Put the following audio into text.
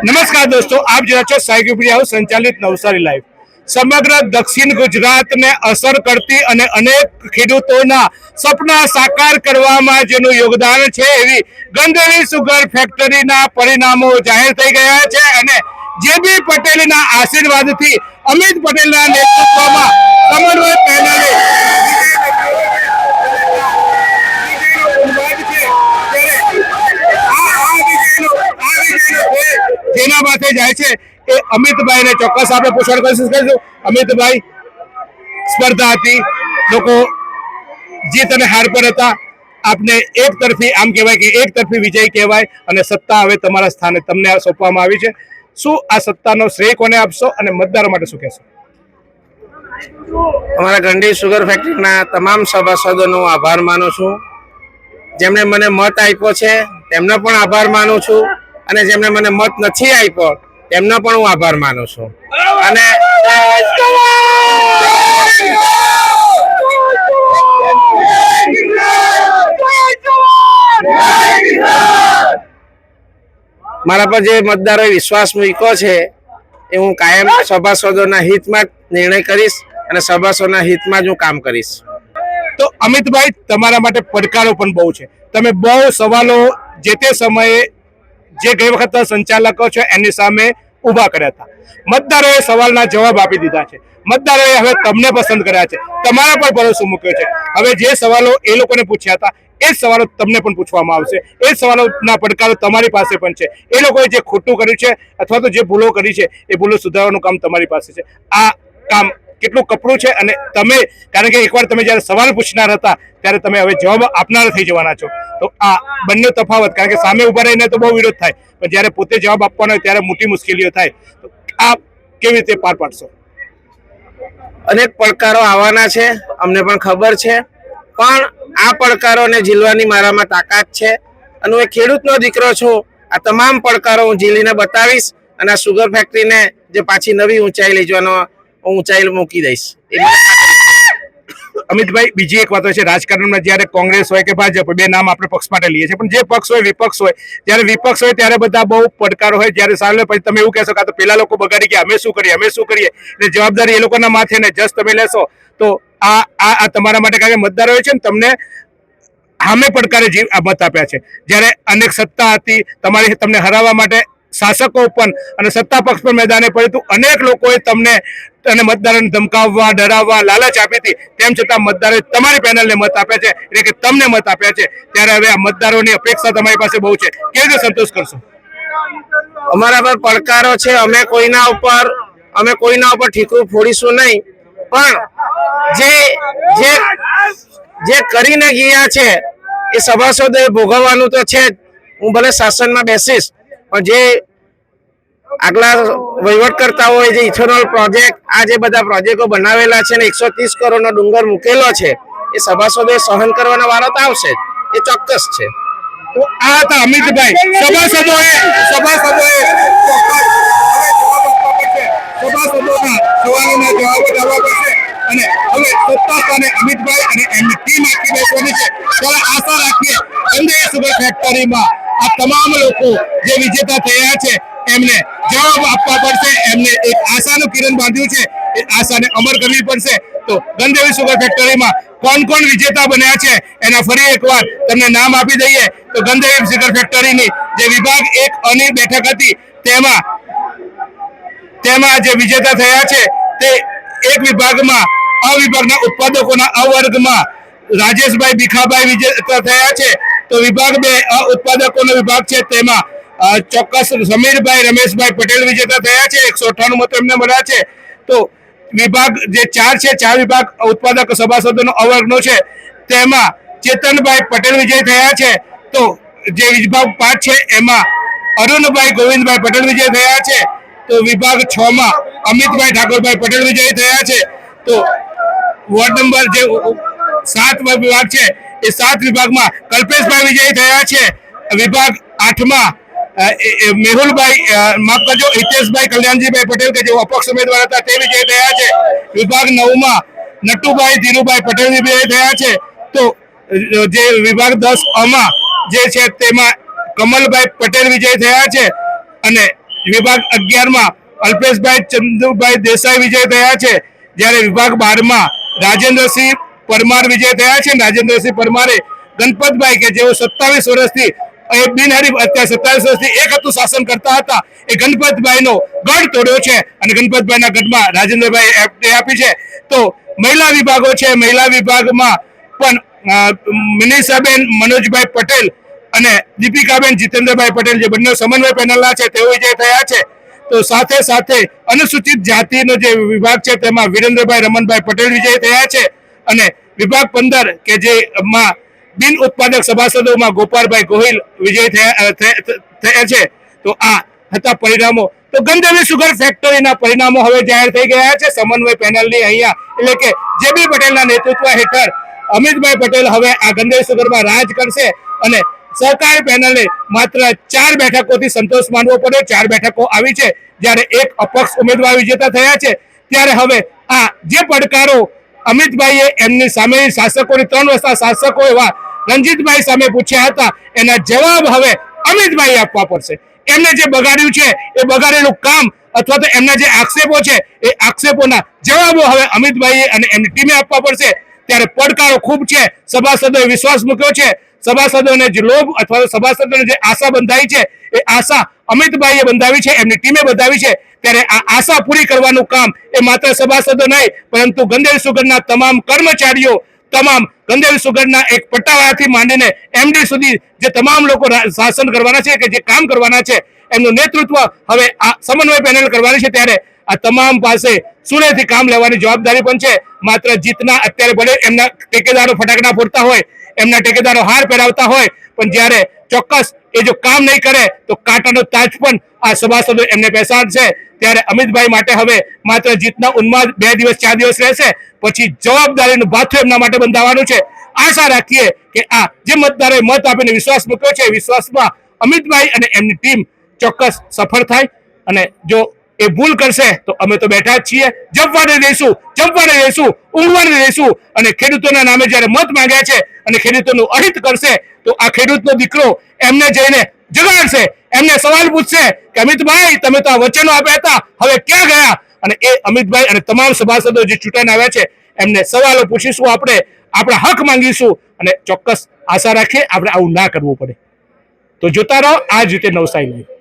નમસ્કાર દોસ્તો, આપ જોયા છો સાયકીપીડિયા હાઉસ સંચાલિત નવસારી લાઈવ। સમગ્ર દક્ષિણ ગુજરાતને અસર કરતી અને અનેક ખેડૂતોના સપના સાકાર કરવામાં જેનું યોગદાન છે એવી ગંધેવી સુગર ફેક્ટરીના પરિણામો જાહેર થઈ ગયા છે અને જેબી પટેલના આશીર્વાદથી અમિત પટેલના નેતૃત્વમાં સમન્વય પેનલે જેના માટે જાય છે એ અમિતભાઈને ચોક્કસ આપણે પૂછવાની કોશિશ કરીશું। અમિતભાઈ, સ્પર્ધા હતી, લોકો જીત અને હાર પર હતા, આપને એક તરફી આમ કહેવાય કે એક તરફી વિજય કહેવાય અને સત્તા હવે તમારા સ્થાને તમને સોંપવામાં આવી છે। શું આ સત્તાનો શ્રેય કોને આપશો અને મતદારો માટે શું કહેશો? અમારા ગંધેવી સુગર ફેક્ટરીના તમામ સભાસદોનો આભાર માનું છું। જેમણે મને મત આપ્યો છે તેમનો પણ આભાર માનું છું અને જેમણે મને મત નથી આપ્યો તેમનો પણ હું આભાર માનું છું। અને મારા પર જે મતદારોએ વિશ્વાસ મૂક્યો છે એ હું કાયમ સભાસદોના હિતમાં નિર્ણય કરીશ અને સભાસદોના હિતમાં જ હું કામ કરીશ। તો અમિતભાઈ, તમારા માટે પડકારો પણ બહુ છે, તમે બહુ સવાલો જે તે સમયે જે ગઈ વખત સંચાલકો છે એની સામે ઊભા કર્યા હતા, મતદારોએ સવાલના જવાબ આપી દીધા છે, મતદારોએ હવે તમને પસંદ કર્યા છે, તમારા પર ભરોસો મૂક્યો છે। હવે જે સવાલો એ લોકોને પૂછ્યા હતા એ જ સવાલો તમને પણ પૂછવામાં આવશે, એ જ સવાલોના પડકારો તમારી પાસે પણ છે। એ લોકોએ જે ખોટું કર્યું છે અથવા તો જે ભૂલો કરી છે એ ભૂલો સુધારવાનું કામ તમારી પાસે છે। આ કામ કેટલું કપડું છે અને તમે, કારણ કે એકવાર તમે જ્યારે સવાલ પૂછનાર હતા ત્યારે તમે હવે જવાબ આપનાર થઈ જવાના છો, તો આ બંને તફાવત, કારણ કે સામે ઉભા રહીને તો બહુ વિરોધ થાય પણ જ્યારે પોતે જવાબ આપવાનો હોય ત્યારે મોટી મુશ્કેલીઓ થાય, તો આ કેવી રીતે પાર પાડશો? અનેક પડકારો આવવાના છે, અમને પણ ખબર છે, પણ આ પડકારોને ઝીલવાની મારામાં તાકાત છે અને હું ખેડૂતનો દીકરો છું। આ તમામ પડકારો હું ઝીલીને બતાવીશ અને આ સુગર ફેક્ટરીને જે પાછી નવી ઊંચાઈ લઈ જવાનો ઊંચાઈ મૂકી દઈશ। અમિતભાઈ, બીજી એક વાત હોય છે, રાજકારણમાં જ્યારે કોંગ્રેસ હોય કે ભાજપ, બે નામ આપણે પક્ષ માટે લઈએ છીએ, પણ જે પક્ષ હોય વિપક્ષ હોય, જ્યારે વિપક્ષ હોય ત્યારે બધા બહુ પડકારો હોય, જ્યારે સામે પછી તમે એવું કહેશો કે તો પેલા લોકો બગાડી ગયા, અમે શું કરીએ, એટલે જવાબદારી એ લોકોના માથે ને જસ તમે લેશો તો આ તમારા માટે, કારણ કે મતદારોએ છે ને તમને સામે પડકારે મત આપ્યા છે, જ્યારે અનેક સત્તા હતી તમને હરાવવા માટે શાસકો પણ અને સત્તા પક્ષ પર મેદાને પડ્યું હતું, અનેક લોકોએ તમને અને મતદારોને ધમકાવવા, ડરાવવા, લાલચ આપી હતી, તેમ છતાં મતદારોએ તમારી પેનલને મત આપ્યા છે, એટલે કે તમને મત આપ્યા છે। ત્યારે હવે આ મતદારોની અપેક્ષા તમારી પાસે બહુ છે, કેવી રીતે સંતોષ કરશો? અમારા પર પડકારો છે, અમે કોઈના ઉપર ઠીકરું ફોડીશું નહીં, પણ જે કરીને ગયા છે એ સભાસદોએ ભોગવવાનું તો છે જ। હું ભલે શાસનમાં બેસીશ પણ જે આગલા વહીવટકર્તાઓએ જે ઇથેનોલ પ્રોજેક્ટ, આ જે બધા પ્રોજેક્ટો બનાવેલા છે ને 130 કરોડનો ડુંગર મૂકેલો છે એ સભાસદોએ સહન કરવાનો વારો તો આવશે જ, એ ચોક્કસ છે। તો આ હતા અમિતભાઈ, સભાસદોના સવાલોના જવાબો આપવા પડશે અને હવે સત્તા સ્થાને અમિતભાઈ અને એમની ટીમ આખી બેસવાની છે। ત્યારે આશા રાખીએ ગંધેવી સુગર ફેક્ટરીમાં આ તમામ લોકો જે વિજેતા થયા છે એમને જવાબ આપવા પડશે, એમને એક આશાનું કિરણ બાંધ્યું છે, એ આશાને અમર કરવી પડશે। તો ગંધેવી સુગર ફેક્ટરીમાં કોણ વિજેતા બન્યા છે એના ફરી એકવાર તમને નામ આપી દઈએ તો ગંધેવી સુગર ફેક્ટરીની જે વિભાગ 1 ની બેઠક હતી તેમાં જે વિજેતા થયા છે તે એક વિભાગમાં વિભાગના ઉત્પાદકોના વર્ગમાં રાજેશભાઈ ભીખાભાઈ વિજેતા થયા છે। તો વિભાગ 2 ઉત્પાદકોનો વિભાગ છે તેમાં ચોક્કસ સમીરભાઈ રમેશભાઈ પટેલ વિજેતા થયા છે, 198 મતો એમને મળ્યા છે। તો વિભાગ જે 4 છે, 4 વિભાગ ઉત્પાદક સભાસદોનો અવર્ગનો છે તેમાં ચેતનભાઈ પટેલ વિજય થયા છે। તો જે વિભાગ 5 છે એમાં અરુણભાઈ ગોવિંદભાઈ પટેલ વિજય થયા છે। તો વિભાગ 6 માં અમિતભાઈ ઠાકોરભાઈ પટેલ વિજય થયા છે। તો વોર્ડ નંબર જે 7 વિભાગ છે એ 7 વિભાગમાં કલ્પેશભાઈ વિજય થયા છે। વિભાગ 8 માં મેહુલભાઈ, માફ કરજો, હિતેશભાઈ કલ્યાણજીભાઈ પટેલ કે જેઓ અપક્ષ ઉમેદવાર હતા તે વિજય થયા છે। વિભાગ 9 માં નટુભાઈ ધીરુભાઈ પટેલ વિજય થયા છે। તો જે વિભાગ 10 માં જે છે તેમાં કમલભાઈ પટેલ વિજય થયા છે અને વિભાગ 11માં અલ્પેશભાઈ ચંદુભાઈ દેસાઈ વિજય થયા છે, જ્યારે વિભાગ 12માં રાજેન્દ્રસિંહ પરમાર વિજય થયા છે. રાજેન્દ્રસિંહ પરમારે ગણપતભાઈ કે જેઓ 27 વર્ષથી એ બિનહરીફ અત્યારે 27 વર્ષથી એક હતું શાસન કરતા હતા, એ ગણપતભાઈનો ગઢ તોડ્યો છે અને ગણપતભાઈના ગઢમાં રાજેન્દ્રભાઈ એપ્ટી આપી છે. તો મહિલા વિભાગો છે, મહિલા વિભાગમાં પણ મિનિષાબેન મનોજભાઈ પટેલ અને દીપિકાબેન જીતેન્દ્રભાઈ પટેલ જે બંને સમન્વય પેનલના છે તેઓ વિજય થયા છે. તો સાથે સાથે અનુસૂચિત જાતિનો જે વિભાગ છે તેમાં વિરેન્દ્રભાઈ રમણભાઈ પટેલ વિજય થયા છે અને વિભાગ 15 કે જેમાં બિન ઉત્પાદક સભાસદોમાં ગોપાલભાઈ ગોહિલ વિજય થયા છે. તો આ હતા પરિણામો. તો ગંધર્વી સુગર ફેક્ટરીના પરિણામો હવે જાહેર થઈ ગયા છે સમન્વય પેનલની અહીંયા, એટલે કે જેબી પટેલના નેતૃત્વ હેઠળ અમિતભાઈ પટેલ હવે આ ગંધર્વી સુગરમાં રાજ કરશે અને સહકારી પેનલે માત્ર 4 બેઠકોથી સંતોષ માનવો પડ્યો. 4 બેઠકો આવી છે, જ્યારે એક અપક્ષ ઉમેદવાર વિજેતા થયા છે. ત્યારે હવે આ જે પડકારો અમિતભાઈએ એમની સામે શાસકોની 3 વર્ષના શાસકો એવા રણજીતભાઈ સામે પૂછ્યા હતા, એના જવાબ હવે અમિતભાઈ આપવા પડશે. એમને જે બગાડ્યું છે એ બગાડેલું કામ અથવા તો એમના જે આક્ષેપો છે એ આક્ષેપોના જવાબો હવે અમિતભાઈએ અને એમની ટીમે આપવા પડશે. ત્યારે પડકારો ખૂબ છે. સભાસદોએ વિશ્વાસ મૂક્યો છે, સભાસદોને જે લોભ અથવા સભાસદોને જે આશા બંધાઈ છે એ આશા અમિતભાઈએ બંધાવી છે, એમની ટીમે બંધાવી છે. ત્યારે આ આશા પૂરી કરવાનું કામ એ માત્ર સભાસદો નહીં પરંતુ ગંધર્વી સુગરના તમામ કર્મચારીઓ, તમામ ગંધર્વી સુગરના એક પટ્ટાવાળાથી માંડીને એમડી સુધી જે તમામ લોકો શાસન કરવાના છે કે જે કામ કરવાના છે એમનું નેતૃત્વ હવે આ સમન્વય પેનલ કરવાની છે. ત્યારે આ તમામ પાસે સુરેથી કામ લેવાની જવાબદારી પણ છે. માત્ર જીતના અત્યારે ભલે એમના ટેકેદારો ફટાકડા ફોડતા હોય, એમના ટેકેદારો હાર પહેરાવતા હોય, પણ જ્યારે ચોક્કસ એ જો કામ નહીં કરે તો કાંટાનો તાજ પણ આ સભાસદો એમને બેસાડશે. ત્યારે અમિતભાઈ માટે હવે માત્ર જીતના ઉન્માદ 2 દિવસ 4 દિવસ રહેશે, પછી જવાબદારીનું ભાથું એમના માટે બંધાવવાનું છે. આશા રાખીએ કે આ જે મતદારોએ મત આપીને વિશ્વાસ મૂક્યો છે, વિશ્વાસમાં અમિતભાઈ અને એમની ટીમ ચોક્કસ સફળ થાય. અને જો એ ભૂલ કરશે તો અમે તો બેઠા જ છીએ, જમવાને દઈશું, ઊંઘવાને દઈશું. અને ખેડૂતોના નામે જ્યારે મત માંગ્યા છે અને ખેડૂતોનું અહિત કરશે તો આ ખેડૂતનો દીકરો એમને જઈને જગાડશે, એમને સવાલ પૂછશે કે અમિતભાઈ તમે તો આ વચનો આપ્યા હતા, હવે ક્યાં ગયા? અને એ અમિતભાઈ અને તમામ સભાસદો જે ચૂંટાઈને આવ્યા છે એમને સવાલો પૂછીશું, આપણે આપણા હક માંગીશું અને ચોક્કસ આશા રાખીએ આપણે આવું ના કરવું પડે. તો જોતા રહો આ જ રીતે નવસારી લાઈવ.